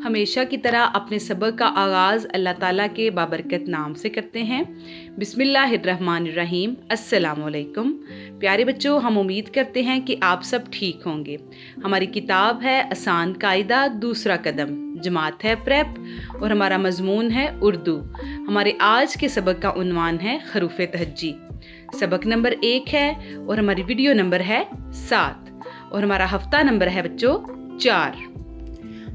हमेशा की तरह अपने सबक का आगाज़ अल्लाह ताला के बाबरकत नाम से करते हैं। बिस्मिल्लाहिर्रहमानिर्रहीम। अस्सलामुअलैकुम। प्यारे बच्चों, हम उम्मीद करते हैं कि आप सब ठीक होंगे। हमारी किताब है आसान कायदा दूसरा कदम, जमात है प्रेप और हमारा मजमून है उर्दू। हमारे आज के सबक का उन्वान है हरूफ तहज्जी। सबक नंबर 1 है और हमारी वीडियो नंबर है 7 और हमारा हफ्ता नंबर है बच्चों 4।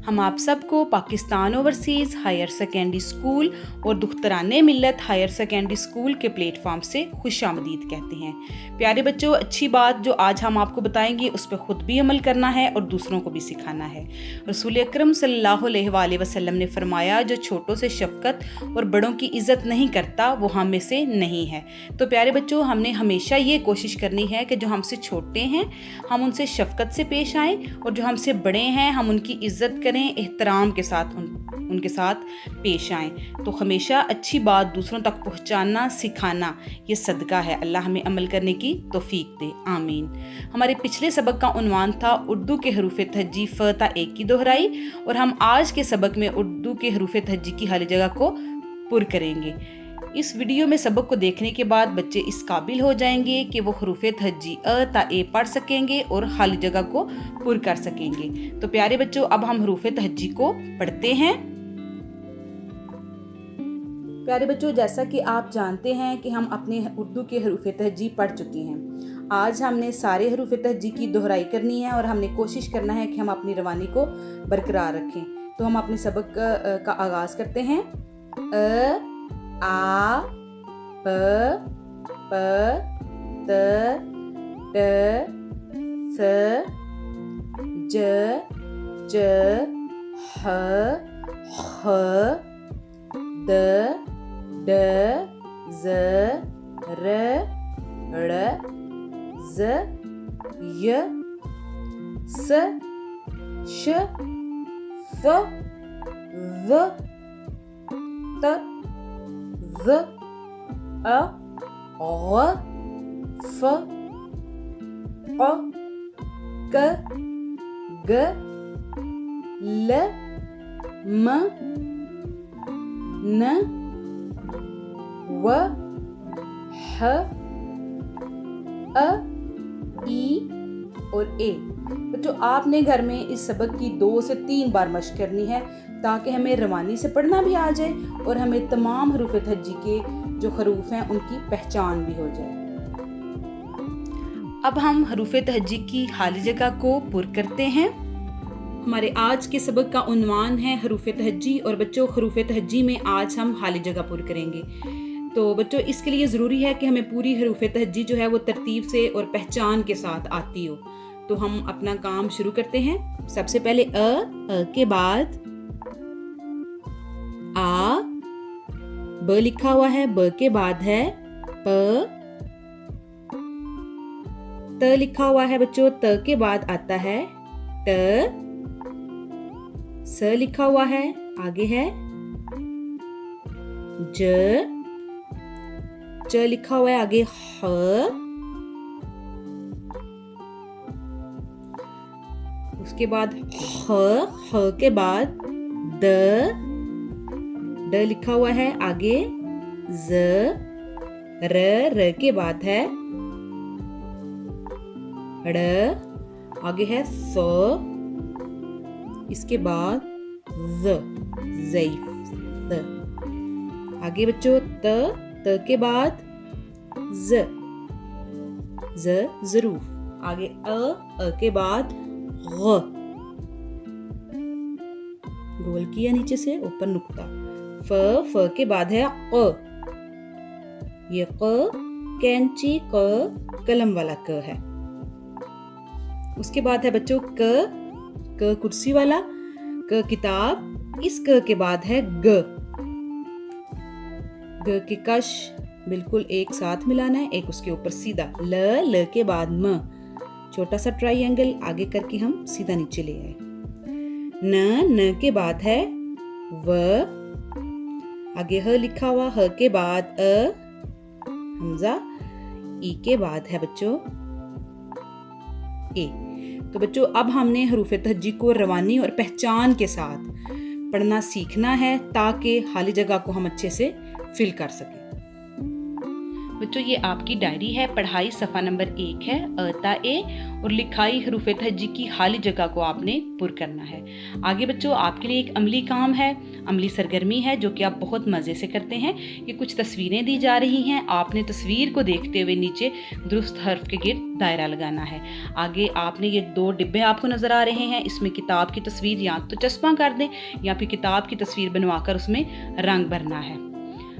हम आप सबको Pakistan overseas higher secondary school और Dukhtaran-e Millat higher secondary school के प्लेटफॉर्म से खुशामदीद कहते हैं। प्यारे बच्चों, अच्छी बात जो आज हम आपको बताएंगे उस पर ख़ुद भी अमल करना है और दूसरों को भी सिखाना है। रसूल अकरम सल्लल्लाहु अलैहि वसल्लम ने फरमाया, जो छोटों से शफ़क़त और बड़ों की इज़्ज़त नहीं करता वो हम में से नहीं है। तो प्यारे बच्चों, हमने हमेशा ये कोशिश करनी है कि जो हमसे छोटे हैं हम उनसे शफ़क़त से पेश आएँ और जो हमसे बड़े हैं हम उनकी इज़्ज़त करें, एहतराम के साथ उनके साथ पेश आएँ। तो हमेशा अच्छी बात दूसरों तक पहुँचाना सिखाना ये सदका है। अल्लाह हमें अमल करने की तौफीक दे, आमीन। हमारे पिछले सबक का उन्वान था उर्दू के हरूफ तहज्जी फ ता एक की दोहराई और हम आज के सबक में उर्दू के हरूफ तहज्जी की खाली जगह को पुर करेंगे। इस वीडियो में सबक को देखने के बाद बच्चे इस काबिल हो जाएंगे कि वो हरूफ तहज्जी अ ता ए पढ़ सकेंगे और खाली जगह को पुर कर सकेंगे। तो प्यारे बच्चों, अब हम हरूफ तहज्जी को पढ़ते हैं। प्यारे बच्चों, जैसा कि आप जानते हैं कि हम अपने उर्दू के हरूफ तहज्जी पढ़ चुके हैं। आज हमने सारे हरूफ तहज्जी की दोहराई करनी है और हमने कोशिश करना है कि हम अपनी रवानी को बरकरार रखें। तो हम अपने सबक का आगाज़ करते हैं। अ आ ब प त ट स ज ज ह ख द ड ज़ र ड़ ज़ य स श फ व त ज़ अ ग़ फ़ क़ क ग ल म न व ह अ ई और ए। बच्चों, आपने घर में इस सबक की 2 से 3 बार मशक करनी है ताकि हमें रवानी से पढ़ना भी आ जाए और हमें तमाम हरूफ तहज्जी के जो हरूफ हैं उनकी पहचान भी हो जाए। अब हम हरूफ तहज्जी की खाली जगह को पुर करते हैं। हमारे आज के सबक का उन्वान है हरूफ तहज्जी और बच्चों हरूफ तहज्जी में आज हम खाली जगह पुर करेंगे। तो बच्चों, इसके लिए ज़रूरी है कि हमें पूरी हरूफ तहज्जी जो है वो तरतीब से और पहचान के साथ आती हो। तो हम अपना काम शुरू करते हैं। सबसे पहले अ के बाद आ, ब लिखा हुआ है, ब के बाद है प, त लिखा हुआ है बच्चों, त के बाद आता है ट, स लिखा हुआ है, आगे है ज, च लिखा हुआ है, आगे ह, उसके बाद ह के बाद द, ड लिखा हुआ है, आगे ज, र के बाद है ड़, आगे है स, इसके बाद ज़, ज़ैफ, आगे बच्चों त के बाद ज़, ज़रूफ, आगे अ के बाद ग़, गोल किया नीचे से ऊपर नुक्ता, फ के बाद है क़, ये क़ कैंची क़ कलम वाला क है। उसके बाद है बच्चों क कुर्सी वाला, क किताब, इस क के बाद है ग के कश बिल्कुल एक साथ मिलाना है, एक उसके ऊपर सीधा, ल के बाद म, छोटा सा ट्राइंगल आगे करके हम सीधा नीचे ले आए, न के बाद है व, आगे ह लिखा हुआ, ह के बाद अ, हमजा, ई के बाद है बच्चों ए। तो बच्चों अब हमने हरूफ तहज्जी को रवानी और पहचान के साथ पढ़ना सीखना है ताकि खाली जगह को हम अच्छे से फिल कर सकें। बच्चों ये आपकी डायरी है, पढ़ाई सफ़ा नंबर 1 है, अता ए और लिखाई हरूफ तहज्जी की खाली जगह को आपने पुर करना है। आगे बच्चों आपके लिए एक अमली काम है, अमली सरगर्मी है जो कि आप बहुत मज़े से करते हैं। ये कुछ तस्वीरें दी जा रही हैं, आपने तस्वीर को देखते हुए नीचे दुरुस्त हर्फ के गिर्द दायरा लगाना है। आगे आपने ये 2 डिब्बे आपको नज़र आ रहे हैं, इसमें किताब की तस्वीर या तो चस्पा कर दें या फिर किताब की तस्वीर बनवाकर उसमें रंग भरना है।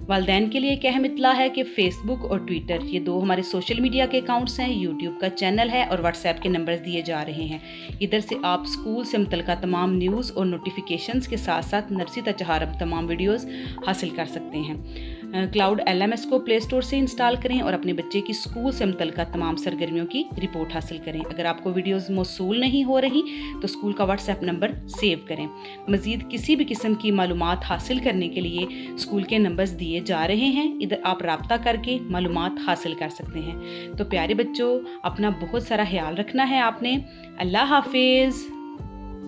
वालिदैन के लिए एक अहम इत्तला है कि फ़ेसबुक और ट्विटर ये 2 हमारे सोशल मीडिया के अकाउंट्स हैं, यूट्यूब का चैनल है और व्हाट्सएप के नंबर्स दिए जा रहे हैं। इधर से आप स्कूल से मुतल्लिका तमाम न्यूज़ और नोटिफिकेशंस के साथ साथ नर्सरी तक चहारम तमाम वीडियोस हासिल कर सकते हैं। क्लाउड LMS को प्ले स्टोर से इंस्टॉल करें और अपने बच्चे की स्कूल से मुतल्लिका तमाम सरगर्मियों की रिपोर्ट हासिल करें। अगर आपको वीडियोस मौसूल नहीं हो रही तो स्कूल का व्हाट्सएप नंबर सेव करें। मज़ीद किसी भी किस्म की मालूमात हासिल करने के लिए स्कूल के नंबर्स दिए जा रहे हैं, इधर आप राब्ता करके मालूमात हासिल कर सकते हैं। तो प्यारे बच्चों, अपना बहुत सारा ख्याल रखना है आपने। अल्लाह हाफिज़।